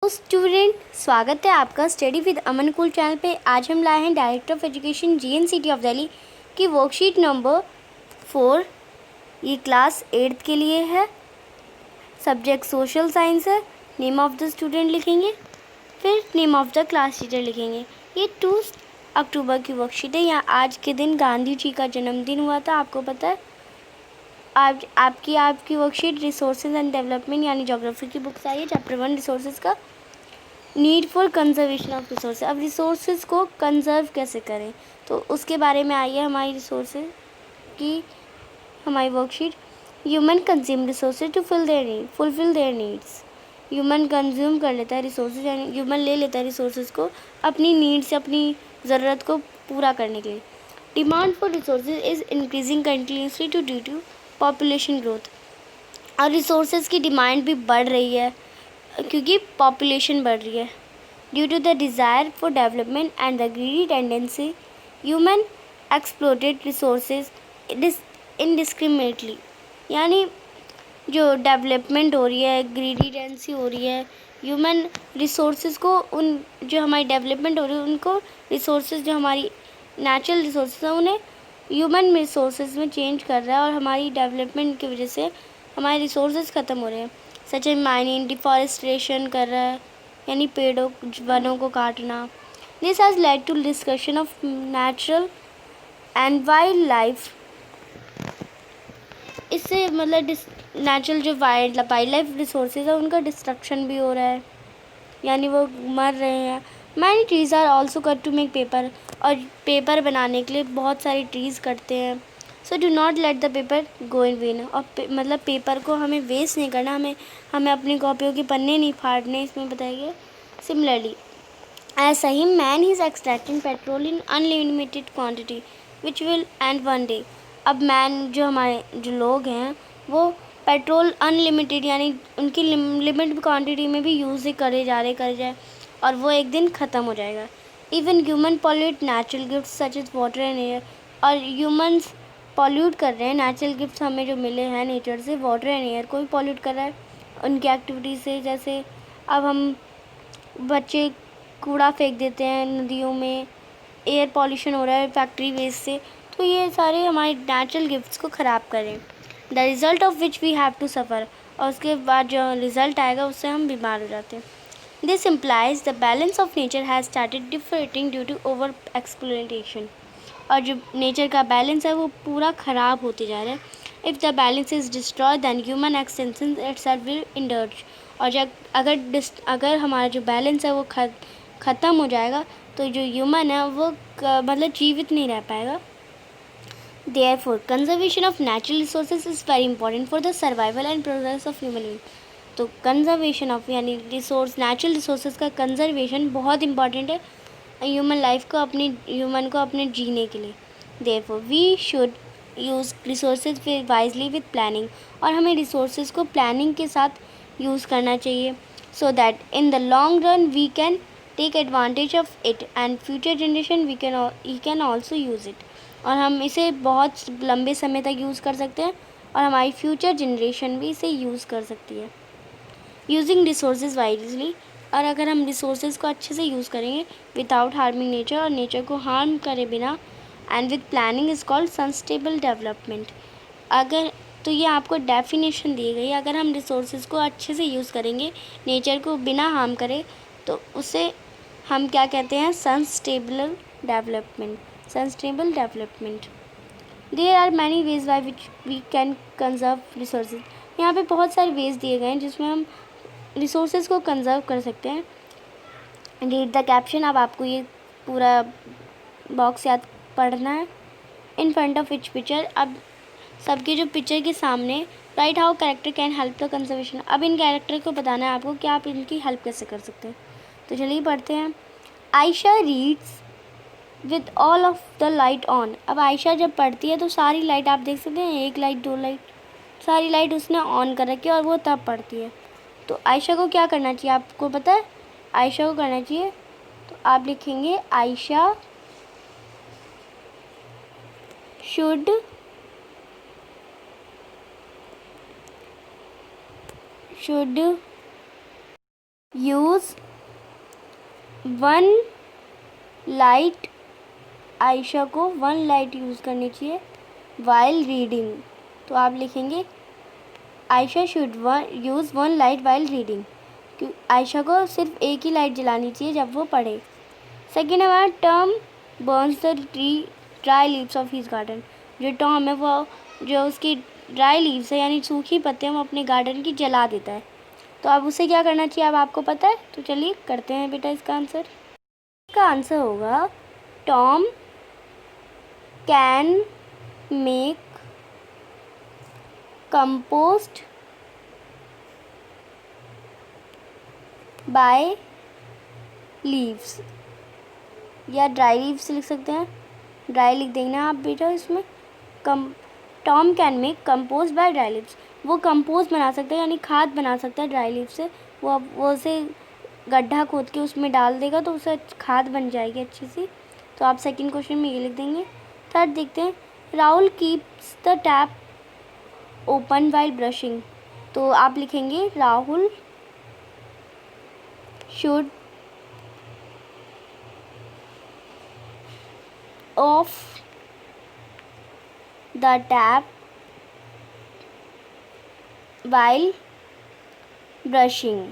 तो स्टूडेंट, स्वागत है आपका study with Aman cool channel पे। आज हम लाए हैं director of education GNCT of Delhi की वर्कशीट नंबर 4। ये क्लास 8th के लिए है। सब्जेक्ट सोशल साइंस है। नेम ऑफ द स्टूडेंट लिखेंगे, फिर name of the class teacher लिखेंगे। ये 2 अक्टूबर की वर्कशीट है। यहाँ आज के दिन गांधी जी का जन्मदिन हुआ था, आपको पता है। आज आपकी वर्कशीट रिसोर्सेज एंड डेवलपमेंट यानी ज्योग्राफी की बुक्स आई है। चैप्टर 1 रिसोर्सेज का need for conservation of resources. अब रिसोर्सेज को कंजर्व कैसे करें, तो उसके बारे में आई है हमारी रिसोर्सेज की हमारी worksheet. Human consume resources to fulfil their needs. Human consume कर लेता है रिसोर्सेज, यानी ह्यूमन ले लेता है रिसोर्सेज को अपनी नीड से, अपनी ज़रूरत को पूरा करने के लिए। Demand for resources is increasing continuously due to population growth. और रिसोर्सेज की डिमांड भी बढ़ रही है क्योंकि पॉपुलेशन बढ़ रही है। Due to the desire for development and the greedy tendency, human exploited resources indiscriminately. यानी जो डेवलपमेंट हो रही है, ग्रीडी टेंडेंसी हो रही है, ह्यूमन रिसोर्सेज को, उन जो हमारी डेवलपमेंट हो रही है उनको, रिसोर्सेज जो हमारी नेचुरल रिसोर्सेज हैं उन्हें ह्यूमन रिसोर्सेज में चेंज कर रहा है। और हमारी डेवलपमेंट की वजह से हमारे रिसोर्सेज ख़त्म हो रहे हैं। सच एज माइनिंग, डिफॉरेस्टेशन कर रहा है, यानी पेड़ों वनों को काटना। This has led to discussion of natural and wild life. इससे मतलब नेचुरल जो वाइल्ड लाइफ रिसोर्सेज है उनका डिस्ट्रक्शन भी हो रहा है, यानी वो मर रहे हैं। Many trees are also cut to make paper. और पेपर बनाने के लिए बहुत सारी ट्रीज़ कटते हैं। So do not let the paper go in vain. और मतलब पेपर को हमें वेस्ट नहीं करना, हमें अपनी कॉपियों के पन्ने नहीं फाड़ने, इसमें बताइए। सिमिलरली ऐसा ही man is extracting petrol in unlimited quantity which will end one day. अब मैन जो हमारे जो लोग हैं वो पेट्रोल अनलिमिटेड यानी उनकी लिमिट क्वांटिटी में भी यूज़ ही करे जाए और वो एक दिन ख़त्म हो जाएगा। Even human pollute natural gift such as water and air. और ह्यूमंस पॉल्यूट कर रहे हैं नेचुरल गिफ्ट्स हमें जो मिले हैं नेचर से, वाटर एंड एयर को भी पॉल्यूट कर रहा है उनकी एक्टिविटी से। जैसे अब हम बच्चे कूड़ा फेंक देते हैं नदियों में, एयर पॉल्यूशन हो रहा है फैक्ट्री वेस्ट से, तो ये सारे हमारे नेचुरल गिफ्ट्स को ख़राब कर रहे हैं। The result of which we have to suffer. और उसके बाद जो रिज़ल्ट आएगा उससे हम बीमार हो जाते हैं। This implies the balance of nature has started differing due to over exploitation. और जो नेचर का बैलेंस है वो पूरा ख़राब होते जा रहा है। If the balance is destroy then human extension itself will indulge. और जब अगर हमारा जो बैलेंस है वो ख़त्म हो जाएगा तो जो ह्यूमन है वो मतलब जीवित नहीं रह पाएगा। Therefore, conservation of natural resources is very important for the survival and progress of human being. तो कंजर्वेशन ऑफ यानी नेचुरल रिसोर्सेज का कंजर्वेशन बहुत इंपॉर्टेंट है ह्यूमन को अपने जीने के लिए। Therefore, we should use resources wisely with planning। और हमें रिसोर्सेज को प्लानिंग के साथ यूज़ करना चाहिए, so that in the long run we can take advantage of it and future generation we can also use it। और हम इसे बहुत लंबे समय तक यूज़ कर सकते हैं और हमारी फ्यूचर जनरेशन भी इसे यूज़ कर सकती है। Using resources wisely. और अगर हम रिसोर्सेज को अच्छे से यूज़ करेंगे विदाउट हार्मिंग नेचर, और नेचर को हार्म करे बिना, and with planning is called sustainable development. अगर तो ये आपको डेफिनेशन दी गई। अगर हम रिसोर्सेज को अच्छे से यूज़ करेंगे, नेचर को बिना हार्म करे, तो उसे हम क्या कहते हैं, sustainable development. Sustainable development. There are many ways by which we can conserve resources. यहाँ पे बहुत सारे वेज दिए गए हैं जिसमें हम रिसोर्सेज को कंजर्व कर सकते हैं। Read the caption. अब आपको ये पूरा बॉक्स याद पढ़ना है। In front of which picture. अब सबके जो पिक्चर के सामने right how character can help the conservation. अब इन कैरेक्टर को बताना है आपको कि आप इनकी हेल्प कैसे कर सकते हैं। तो चलिए पढ़ते हैं। Ayesha reads with all of the light on. अब आयशा जब पढ़ती है तो सारी लाइट आप देख सकते हैं, 1 लाइट 2 लाइट सारी लाइट उसने ऑन कर रखी है और वो तब पढ़ती है। तो आयशा को क्या करना चाहिए आपको पता है? आयशा को करना चाहिए, तो आप लिखेंगे Ayesha should use one light, Ayesha को वन लाइट यूज़ करनी चाहिए वाइल रीडिंग। तो आप लिखेंगे Ayesha should use one light while reading, क्योंकि आयशा को सिर्फ एक ही लाइट जलानी चाहिए जब वो पढ़े। सेकेंड हमारा Tom Burns the dry leaves of his garden. जो टॉम है वो जो उसकी ड्राई लीव्स है यानी सूखी पत्तियाँ वो अपने गार्डन की जला देता है। तो अब उसे क्या करना चाहिए अब आपको पता है, तो चलिए करते हैं बेटा इसका आंसर। इसका आंसर होगा Tom can make compost by leaves, या ड्राई लीव्स लिख सकते हैं, ड्राई लिख देंगे आप बेटा इसमें। Tom can make compost by dry leaves, वो कंपोस्ट बना सकता है यानी खाद बना सकता है ड्राई लीव्स से। वो उसे गड्ढा खोद के उसमें डाल देगा तो उसे खाद बन जाएगी अच्छी सी। तो आप सेकंड क्वेश्चन में ये लिख देंगे। थर्ड देखते हैं, Rahul keeps the tap open while brushing. तो आप लिखेंगे Rahul should of the tap while brushing,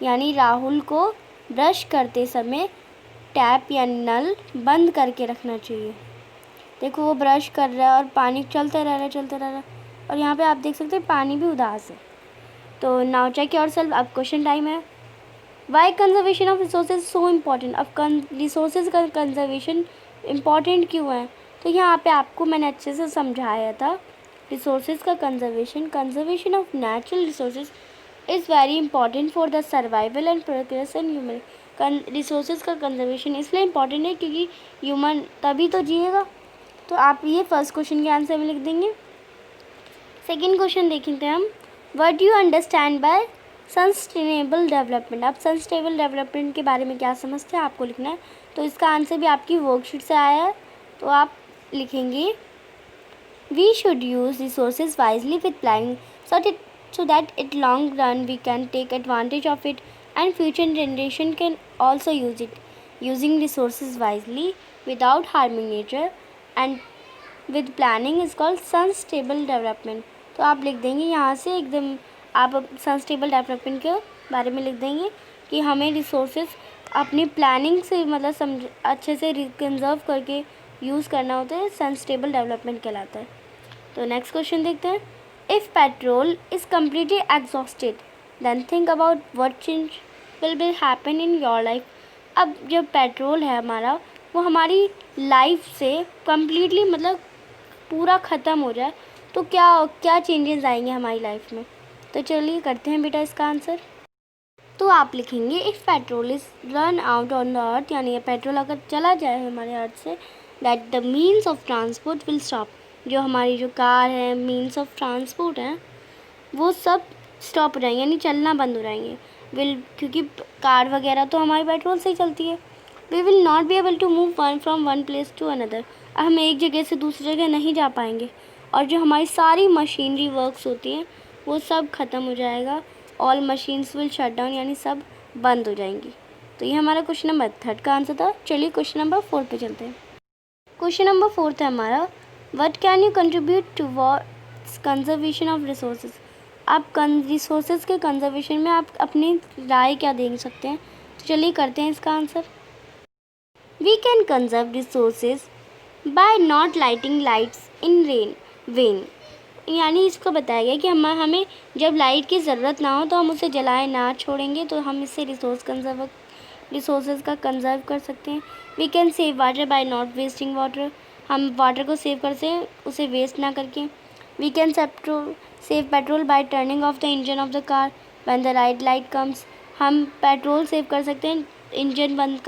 यानी राहुल को ब्रश करते समय टैप या नल बंद करके रखना चाहिए। देखो वो ब्रश कर रहा है और पानी चलता रह रहा है और यहाँ पे आप देख सकते हैं पानी भी उदास है। तो नाउ चेक योरसेल्फ, अब क्वेश्चन टाइम है। Why conservation of resources so important. अब रिसोर्सेज का कंजर्वेशन इम्पॉर्टेंट क्यों है, तो यहाँ पे आपको मैंने अच्छे से समझाया था। रिसोर्सेज का conservation of natural resources is very important for the survival and progress in human. Resources का कंजर्वेशन इसलिए इम्पॉर्टेंट है क्योंकि ह्यूमन तभी तो जिएगा। तो आप ये फर्स्ट क्वेश्चन के आंसर में लिख देंगे। सेकेंड क्वेश्चन देखेंगे हम, what do you understand by sustainable development. आप सस्टेनेबल डेवलपमेंट के बारे में क्या समझते हैं आपको लिखना है। तो इसका आंसर भी आपकी वर्कशीट से आया है। तो आप लिखेंगे we should use resources wisely with planning so that at long run we can take advantage of it and future generation can also use it. Using resources wisely without harming nature and with planning is called sustainable development. तो आप लिख देंगे यहाँ से एकदम आप sustainable development के बारे में लिख देंगे कि हमें रिसोर्सेज अपनी प्लानिंग से मतलब समझ अच्छे से कंजर्व करके यूज़ करना होता है, सस्टेनेबल डेवलपमेंट कहलाता है। तो नेक्स्ट क्वेश्चन देखते हैं, if petrol is completely exhausted then think about what change will happen in your life. अब जब पेट्रोल है हमारा वो हमारी लाइफ से कम्प्लीटली मतलब पूरा ख़त्म हो जाए तो क्या क्या चेंजेस आएंगे हमारी लाइफ में। तो चलिए करते हैं बेटा इसका आंसर। तो आप लिखेंगे if petrol is run out on the earth, यानी ये पेट्रोल अगर चला जाए हमारे अर्थ से, that the means of transport will stop. जो हमारी जो कार है मीन्स ऑफ ट्रांसपोर्ट हैं वो सब स्टॉप हो जाएंगे यानी चलना बंद हो जाएंगे। क्योंकि कार वगैरह तो हमारी पेट्रोल से ही चलती है। We will not be able to move from one place to another. हम एक जगह से दूसरी जगह नहीं जा पाएंगे और जो हमारी सारी मशीनरी वर्क्स होती हैं वो सब ख़त्म हो जाएगा। All machines will shut down, यानी सब बंद हो जाएंगी। तो ये हमारा क्वेश्चन नंबर थर्ड का आंसर था। चलिए क्वेश्चन नंबर फोर्थ पे चलते हैं। क्वेश्चन नंबर फोर्थ है हमारा, what can you contribute towards conservation of resources. आप रिसोर्सेज के कंजर्वेशन में आप अपनी राय क्या दे सकते हैं। तो चलिए करते हैं इसका answer. We can conserve resources by not lighting lights in vain. यानी इसको बताया गया कि हमें जब लाइट की ज़रूरत ना हो तो हम उसे जलाए ना छोड़ेंगे, तो हम इससे रिसोर्सेज का कंजर्व कर सकते हैं। We can save water by not wasting water. हम वाटर को सेव करते हैं उसे वेस्ट ना करके। We can save petrol by turning off the engine of the car when the right light comes. हम पेट्रोल सेव कर सकते हैं इंजन बंद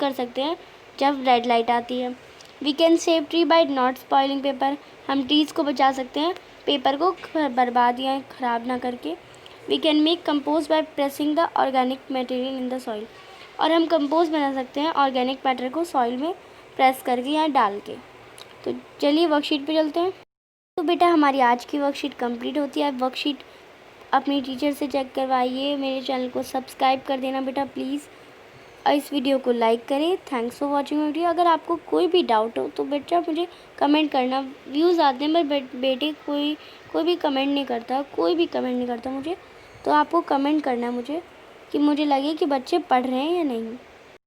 कर सकते हैं जब रेड लाइट आती है। We can save tree by not spoiling paper. हम ट्रीज़ को बचा सकते हैं पेपर को बर्बाद या ख़राब ना करके। We can make compost by pressing the organic material in the soil. और हम कंपोस्ट बना सकते हैं ऑर्गेनिक मैटर को सॉइल में प्रेस करके या डाल के। तो चलिए वर्कशीट पे चलते हैं। तो बेटा हमारी आज की वर्कशीट कंप्लीट होती है। वर्कशीट अपनी टीचर से चेक करवाइए। मेरे चैनल को सब्सक्राइब कर देना बेटा प्लीज़, और इस वीडियो को लाइक करें। Thanks for watching video. अगर आपको कोई भी डाउट हो तो बेटा मुझे कमेंट करना। व्यूज़ आते हैं पर बेटे कोई भी कमेंट नहीं करता, कोई भी कमेंट नहीं करता मुझे। तो आपको कमेंट करना मुझे, कि मुझे लगे कि बच्चे पढ़ रहे हैं या नहीं।